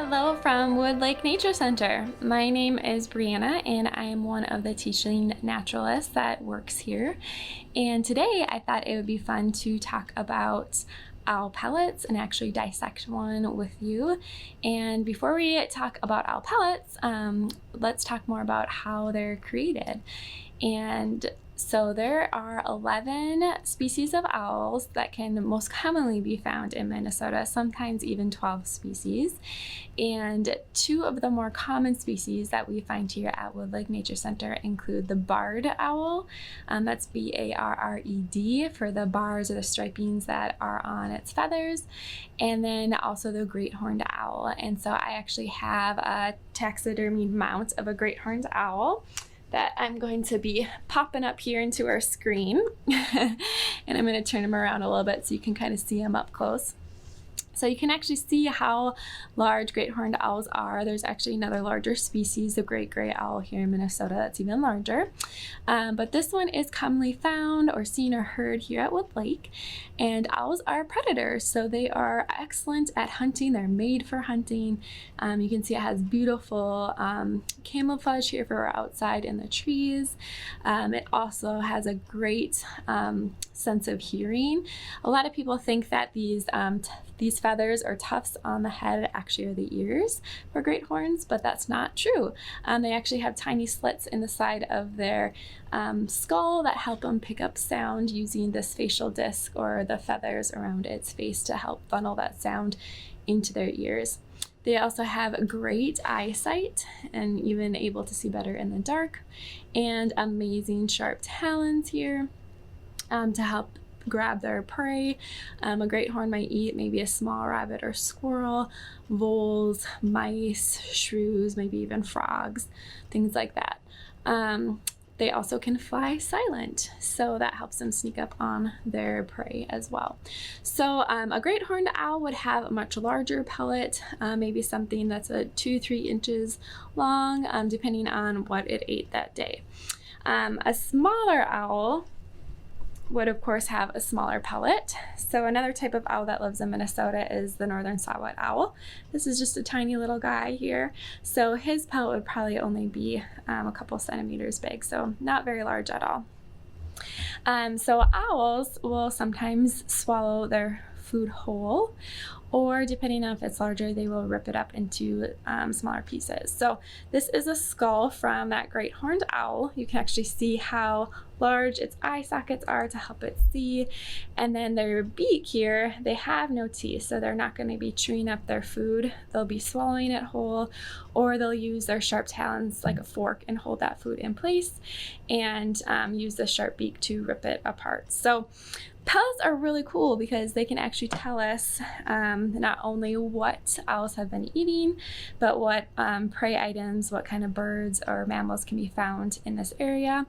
Hello from Wood Lake Nature Center. My name is Brianna and I am one of the teaching naturalists that works here. And today I thought it would be fun to talk about owl pellets and actually dissect one with you. And before we talk about owl pellets, let's talk more about how they're created. And so there are 11 species of owls that can most commonly be found in Minnesota, sometimes even 12 species. And two of the more common species that we find here at Wood Lake Nature Center include the barred owl, that's B-A-R-R-E-D for the bars or the stripings that are on its feathers, and then also the great horned owl. And so I actually have a taxidermied mount of a great horned owl that I'm going to be popping up here into our screen. And I'm going to turn him around a little bit so you can kind of see him up close. So you can actually see how large great horned owls are. There's actually another larger species, the great gray owl here in Minnesota, that's even larger. But this one is commonly found or seen or heard here at Wood Lake. And owls are predators, so they are excellent at hunting. They're made for hunting. You can see it has beautiful camouflage here for outside in the trees. It also has a great sense of hearing. A lot of people think that these feathers or tufts on the head actually are the ears for great horns, but that's not true. They actually have tiny slits in the side of their skull that help them pick up sound using this facial disc or the feathers around its face to help funnel that sound into their ears. They also have great eyesight and even able to see better in the dark, and amazing sharp talons here to help grab their prey. A great horn might eat maybe a small rabbit or squirrel, voles, mice, shrews, maybe even frogs, things like that. They also can fly silent, so that helps them sneak up on their prey as well. So a great horned owl would have a much larger pellet, maybe something that's 2-3 inches long, depending on what it ate that day. A smaller owl would of course have a smaller pellet. So another type of owl that lives in Minnesota is the northern saw-whet owl. This is just a tiny little guy here. So his pellet would probably only be a couple centimeters big, so not very large at all. So owls will sometimes swallow their food whole, or depending on if it's larger, they will rip it up into smaller pieces. So this is a skull from that great horned owl. You can actually see how large its eye sockets are to help it see. And then their beak here, they have no teeth, so they're not going to be chewing up their food. They'll be swallowing it whole, or they'll use their sharp talons like a fork and hold that food in place, and use the sharp beak to rip it apart. So pellets are really cool because they can actually tell us not only what owls have been eating, but what prey items, what kind of birds or mammals can be found in this area.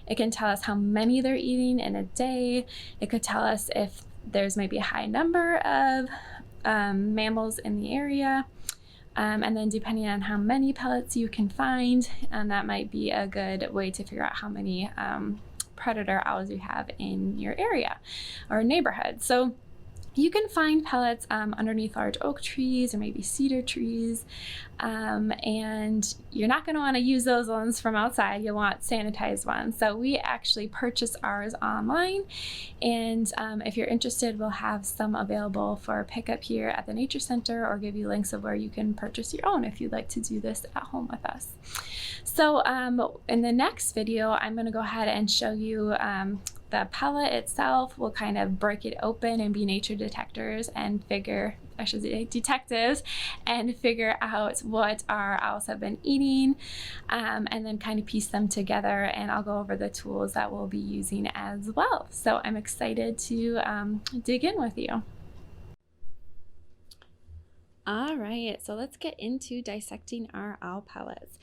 It can tell us how many they're eating in a day. It could tell us if there's maybe a high number of mammals in the area. And then depending on how many pellets you can find, that might be a good way to figure out how many predator owls you have in your area or neighborhood. So you can find pellets underneath large oak trees or maybe cedar trees, and you're not going to want to use those ones from outside. You'll want sanitized ones. So we actually purchase ours online, and if you're interested, we'll have some available for pickup here at the Nature Center, or give you links of where you can purchase your own if you'd like to do this at home with us. So in the next video, I'm going to go ahead and show you the pellet itself. We'll kind of break it open and be nature detectives and figure out what our owls have been eating, and then kind of piece them together, and I'll go over the tools that we'll be using as well. So I'm excited to dig in with you. All right, so let's get into dissecting our owl pellets.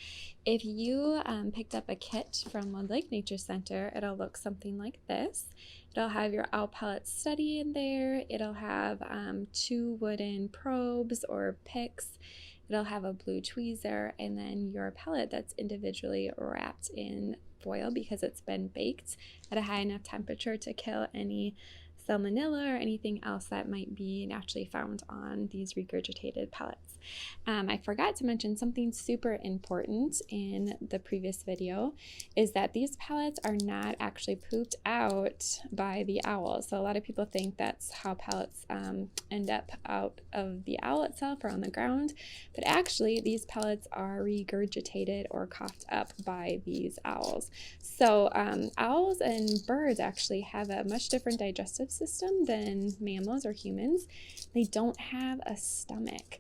If you picked up a kit from Wood Lake Nature Center, it'll look something like this. It'll have your owl pellet study in there. It'll have 2 wooden probes or picks. It'll have a blue tweezer, and then your pellet that's individually wrapped in foil because it's been baked at a high enough temperature to kill any salmonella or anything else that might be naturally found on these regurgitated pellets. I forgot to mention something super important in the previous video is that these pellets are not actually pooped out by the owl. So a lot of people think that's how pellets end up out of the owl itself or on the ground, but actually these pellets are regurgitated or coughed up by these owls. So owls and birds actually have a much different digestive system than mammals or humans. They don't have a stomach.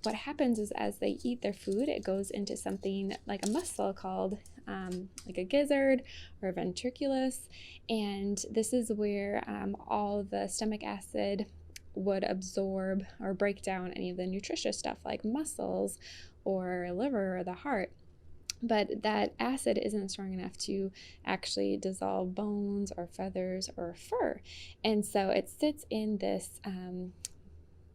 What happens is as they eat their food, it goes into something like a muscle called like a gizzard or a ventriculus, and this is where all the stomach acid would absorb or break down any of the nutritious stuff like muscles or liver or the heart. But that acid isn't strong enough to actually dissolve bones or feathers or fur, and so it sits in this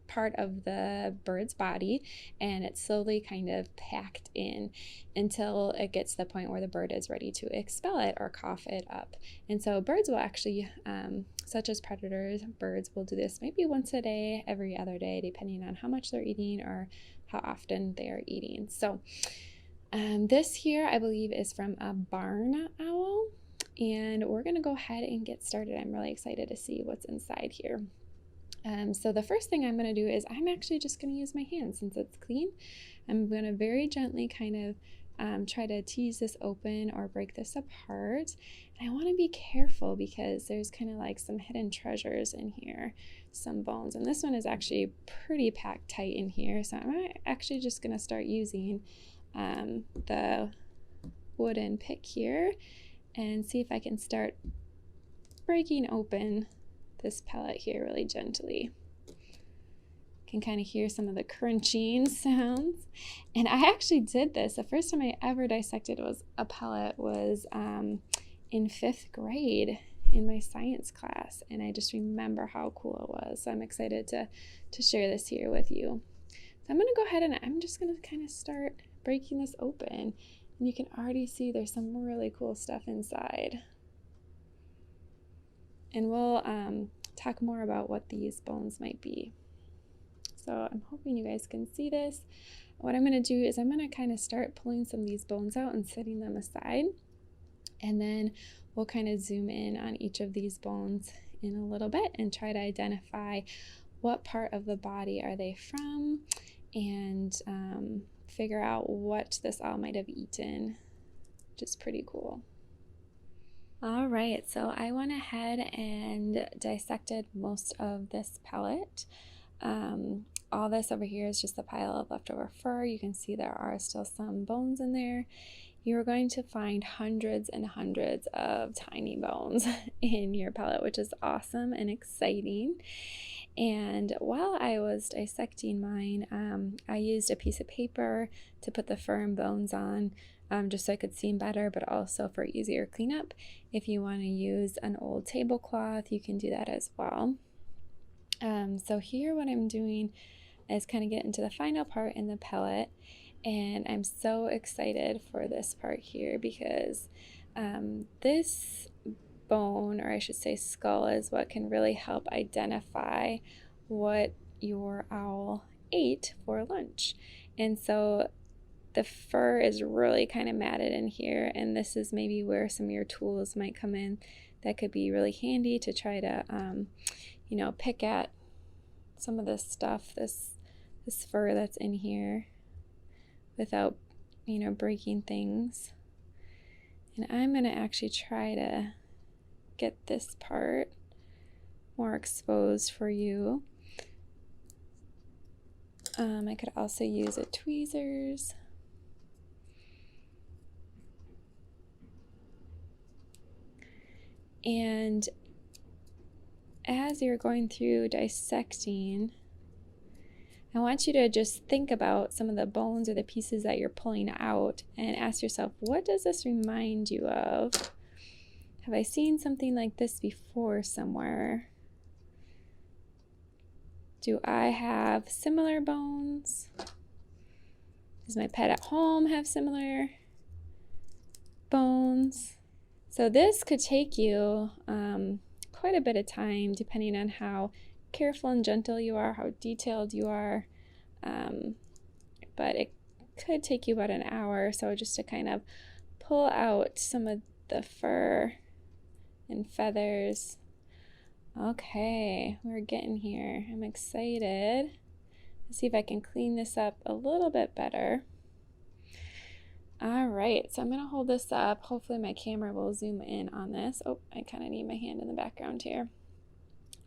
part of the bird's body, and it's slowly kind of packed in until it gets to the point where the bird is ready to expel it or cough it up. And so birds will actually, such as predators, birds will do this maybe once a day, every other day, depending on how much they're eating or how often they are eating. So this here I believe is from a barn owl, and we're gonna go ahead and get started. I'm really excited to see what's inside here. So the first thing I'm going to do is I'm actually just going to use my hand since it's clean. I'm going to very gently kind of try to tease this open or break this apart. And I want to be careful because there's kind of like some hidden treasures in here, some bones. And this one is actually pretty packed tight in here. So I'm actually just going to start using the wooden pick here and see if I can start breaking open this pellet here really gently. Can kind of hear some of the crunching sounds. And I actually did this. The first time I ever dissected a pellet was in 5th grade in my science class, and I just remember how cool it was. So I'm excited to share this here with you. So I'm going to go ahead and I'm just going to kind of start breaking this open, and you can already see there's some really cool stuff inside. And we'll talk more about what these bones might be. So I'm hoping you guys can see this. What I'm going to do is I'm going to kind of start pulling some of these bones out and setting them aside. And then we'll kind of zoom in on each of these bones in a little bit and try to identify what part of the body are they from and figure out what this owl might have eaten, which is pretty cool. All right, so I went ahead and dissected most of this pellet. All this over here is just a pile of leftover fur. You can see there are still some bones in there. You're going to find hundreds and hundreds of tiny bones in your pellet, which is awesome and exciting. And while I was dissecting mine, I used a piece of paper to put the fur and bones on, just so I could see them better, but also for easier cleanup. If you want to use an old tablecloth, you can do that as well. So here what I'm doing is kind of get into the final part in the pellet, and I'm so excited for this part here because this bone, or I should say skull, is what can really help identify what your owl ate for lunch. And so the fur is really kind of matted in here, and this is maybe where some of your tools might come in that could be really handy to try to pick at some of this stuff, this fur that's in here without breaking things. And I'm going to actually try to get this part more exposed for you. I could also use a tweezers. And as you're going through dissecting, I want you to just think about some of the bones or the pieces that you're pulling out and ask yourself, what does this remind you of? Have I seen something like this before somewhere? Do I have similar bones? Does my pet at home have similar bones? So this could take you quite a bit of time depending on how careful and gentle you are, how detailed you are, but it could take you about an hour or so just to kind of pull out some of the fur and feathers. Okay, we're getting here. I'm excited to see if I can clean this up a little bit better. All right, so I'm going to hold this up. Hopefully my camera will zoom in on this. Oh, I kind of need my hand in the background here.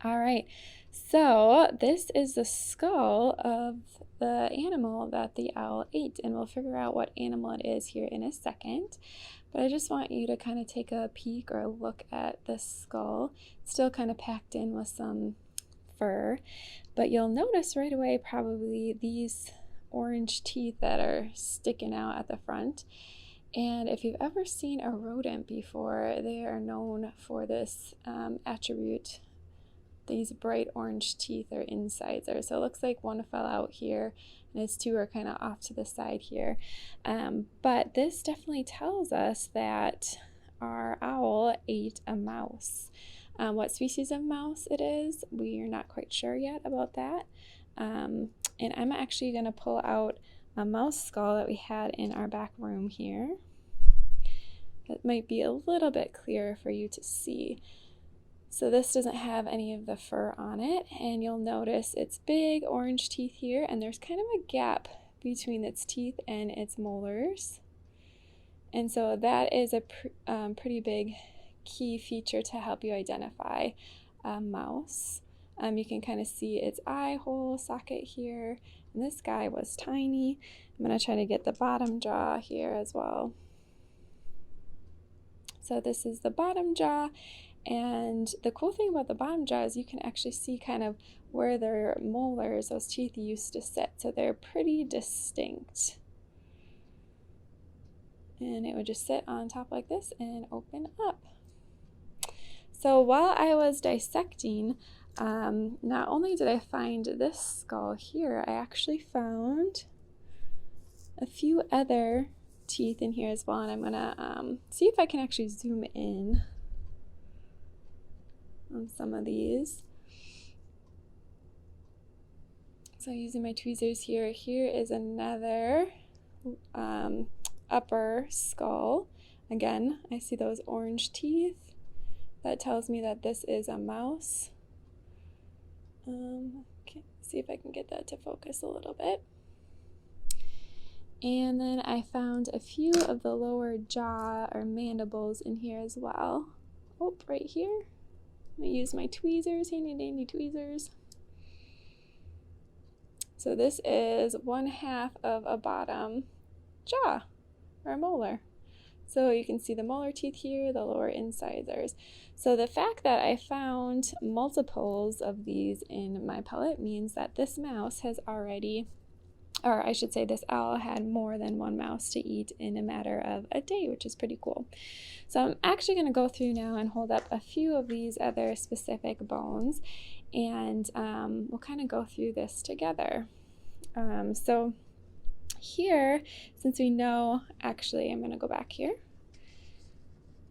All right, so this is the skull of the animal that the owl ate, and we'll figure out what animal it is here in a second. But I just want you to kind of take a peek or a look at this skull. It's still kind of packed in with some fur, but you'll notice right away probably these orange teeth that are sticking out at the front. And if you've ever seen a rodent before, they are known for this attribute. These bright orange teeth or incisors. So it looks like one fell out here and its two are kind of off to the side here. But this definitely tells us that our owl ate a mouse. What species of mouse it is, we are not quite sure yet about that. And I'm actually going to pull out a mouse skull that we had in our back room here. That might be a little bit clearer for you to see. So this doesn't have any of the fur on it, and you'll notice its big orange teeth here, and there's kind of a gap between its teeth and its molars. And so that is a pretty big key feature to help you identify a mouse. You can kind of see its eye hole socket here, and this guy was tiny. I'm going to try to get the bottom jaw here as well. So this is the bottom jaw. And the cool thing about the bottom jaw is you can actually see kind of where their molars, those teeth, used to sit. So they're pretty distinct. And it would just sit on top like this and open up. So while I was dissecting, not only did I find this skull here, I actually found a few other teeth in here as well. And I'm going to see if I can actually zoom in on some of these. So using my tweezers here, here is another upper skull. Again, I see those orange teeth. That tells me that this is a mouse. Okay, see if I can get that to focus a little bit. And then I found a few of the lower jaw or mandibles in here as well. Oh, right here. I'm going to use my tweezers, handy dandy tweezers. So this is 1/2 of a bottom jaw or a molar. So you can see the molar teeth here, the lower incisors. So the fact that I found multiples of these in my pellet means that this mouse has already, or I should say this owl had more than one mouse to eat in a matter of a day, which is pretty cool. So I'm actually going to go through now and hold up a few of these other specific bones, and we'll kind of go through this together. So here, since we know, actually I'm going to go back here.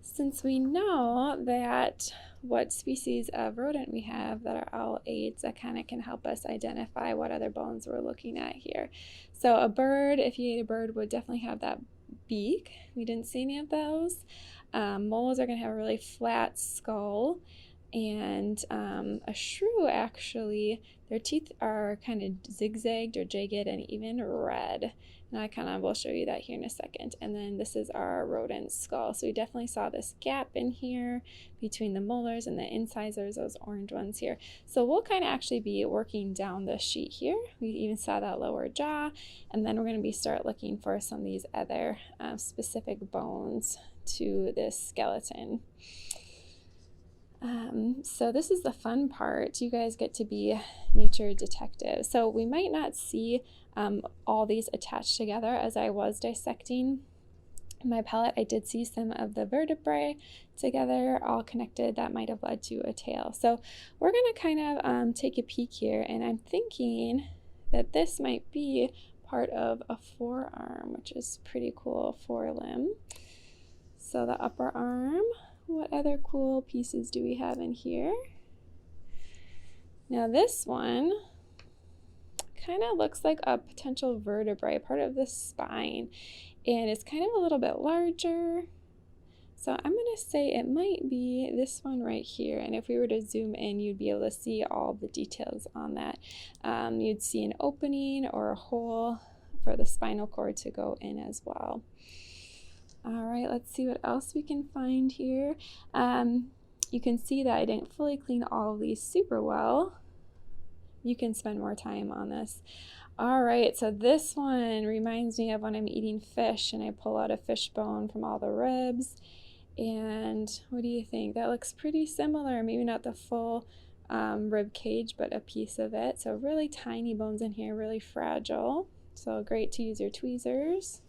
Since we know that what species of rodent we have that our owl ate, that kind of can help us identify what other bones we're looking at here. So a bird, if you ate a bird, would definitely have that beak. We didn't see any of those. Moles are going to have a really flat skull, and a shrew, actually, their teeth are kind of zigzagged or jagged and even red. And I kind of will show you that here in a second. And then this is our rodent skull. So we definitely saw this gap in here between the molars and the incisors, those orange ones here. So we'll kind of actually be working down the sheet here. We even saw that lower jaw. And then we're going to start looking for some of these other specific bones to this skeleton. So this is the fun part. You guys get to be nature detectives. So we might not see all these attached together. As I was dissecting my pellet, I did see some of the vertebrae together, all connected. That might have led to a tail. So we're going to kind of take a peek here, and I'm thinking that this might be part of a forearm, which is pretty cool, forelimb. So the upper arm What other cool pieces do we have in here? Now this one kind of looks like a potential vertebrae, part of the spine, and it's kind of a little bit larger. So I'm going to say it might be this one right here, and if we were to zoom in, you'd be able to see all the details on that. You'd see an opening or a hole for the spinal cord to go in as well. All right, let's see what else we can find here. You can see that I didn't fully clean all of these super well. You can spend more time on this. All right, so this one reminds me of when I'm eating fish and I pull out a fish bone from all the ribs. And what do you think? That looks pretty similar, maybe not the full rib cage, but a piece of it. So really tiny bones in here, really fragile. So great to use your tweezers.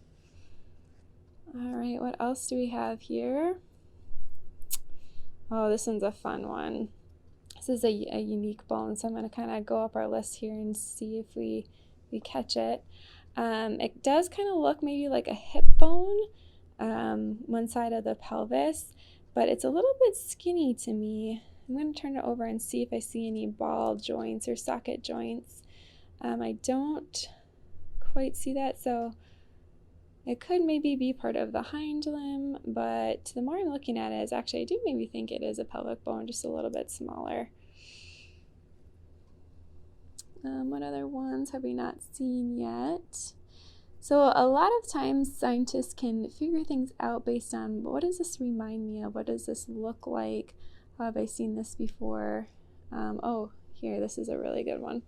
All right, what else do we have here? Oh, this one's a fun one. This is a unique bone, so I'm going to kind of go up our list here and see if we catch it. It does kind of look maybe like a hip bone, one side of the pelvis, but it's a little bit skinny to me. I'm going to turn it over and see if I see any ball joints or socket joints. I don't quite see that, so it could maybe be part of the hind limb, but the more I'm looking at it, is actually I do maybe think it is a pelvic bone, just a little bit smaller. What other ones have we not seen yet? So a lot of times scientists can figure things out based on what does this remind me of? What does this look like? How have I seen this before? Oh, here, this is a really good one.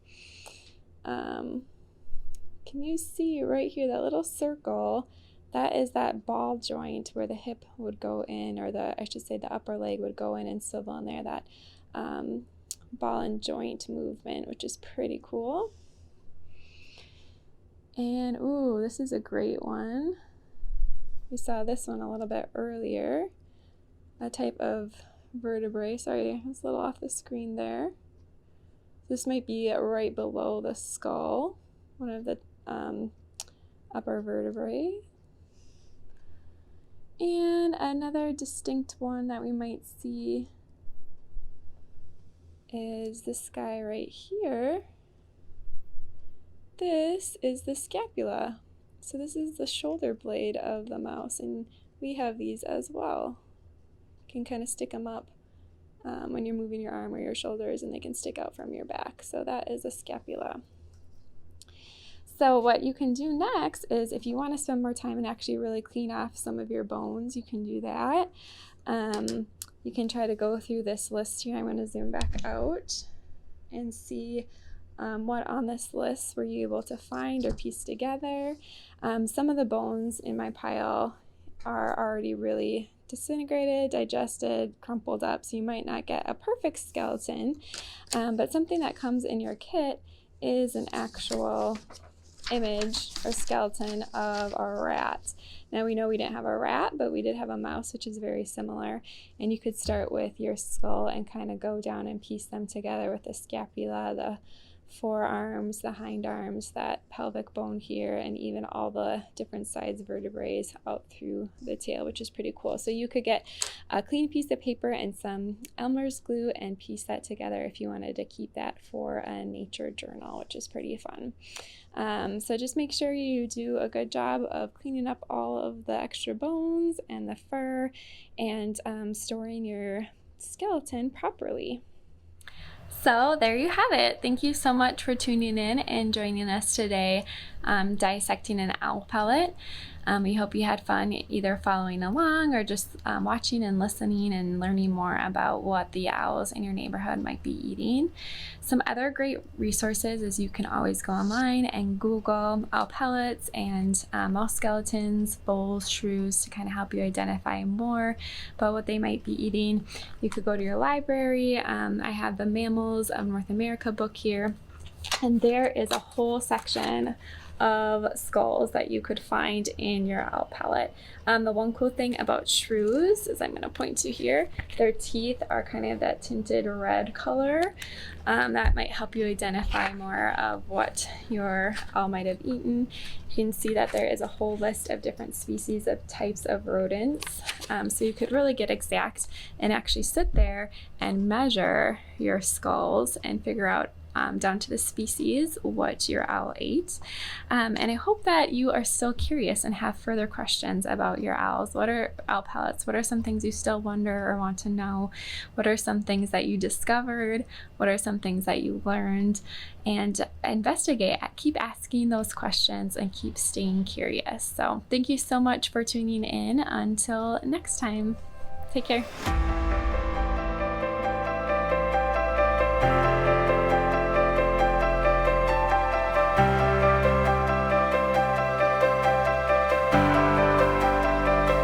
Can you see right here, that little circle? That is that ball joint where the hip would go in, or I should say the upper leg would go in and swivel in there, that ball and joint movement, which is pretty cool. And ooh, this is a great one. We saw this one a little bit earlier, a type of vertebrae. Sorry, I was a little off the screen there. This might be right below the skull, one of the upper vertebrae. And another distinct one that we might see is this guy right here. This is the scapula. So this is the shoulder blade of the mouse, and we have these as well. You can kind of stick them up when you're moving your arm or your shoulders, and they can stick out from your back. So that is a scapula. So what you can do next is, if you want to spend more time and actually really clean off some of your bones, you can do that. You can try to go through this list here. I'm going to zoom back out and see what on this list were you able to find or piece together. Some of the bones in my pile are already really disintegrated, digested, crumpled up, so you might not get a perfect skeleton, but something that comes in your kit is an actual image or skeleton of a rat. Now we know we didn't have a rat, but we did have a mouse, which is very similar, and you could start with your skull and kind of go down and piece them together with the scapula, the forearms, the hind arms, that pelvic bone here, and even all the different sides vertebrae out through the tail, which is pretty cool. So you could get a clean piece of paper and some Elmer's glue and piece that together if you wanted to keep that for a nature journal, which is pretty fun. So just make sure you do a good job of cleaning up all of the extra bones and the fur, and storing your skeleton properly. So there you have it. Thank you so much for tuning in and joining us today, dissecting an owl pellet. We hope you had fun either following along or just watching and listening and learning more about what the owls in your neighborhood might be eating. Some other great resources is you can always go online and Google owl pellets and mouse skeletons, voles, shrews, to kind of help you identify more about what they might be eating. You could go to your library. I have the Mammals of North America book here, and there is a whole section of skulls that you could find in your owl pellet. The one cool thing about shrews is, I'm going to point to here, their teeth are kind of that tinted red color. That might help you identify more of what your owl might have eaten. You can see that there is a whole list of different species of types of rodents. So you could really get exact and actually sit there and measure your skulls and figure out down to the species what your owl ate. And I hope that you are still curious and have further questions about your owls. What are owl pellets? What are some things you still wonder or want to know? What are some things that you discovered? What are some things that you learned? And investigate, keep asking those questions and keep staying curious. So thank you so much for tuning in. Until next time, take care.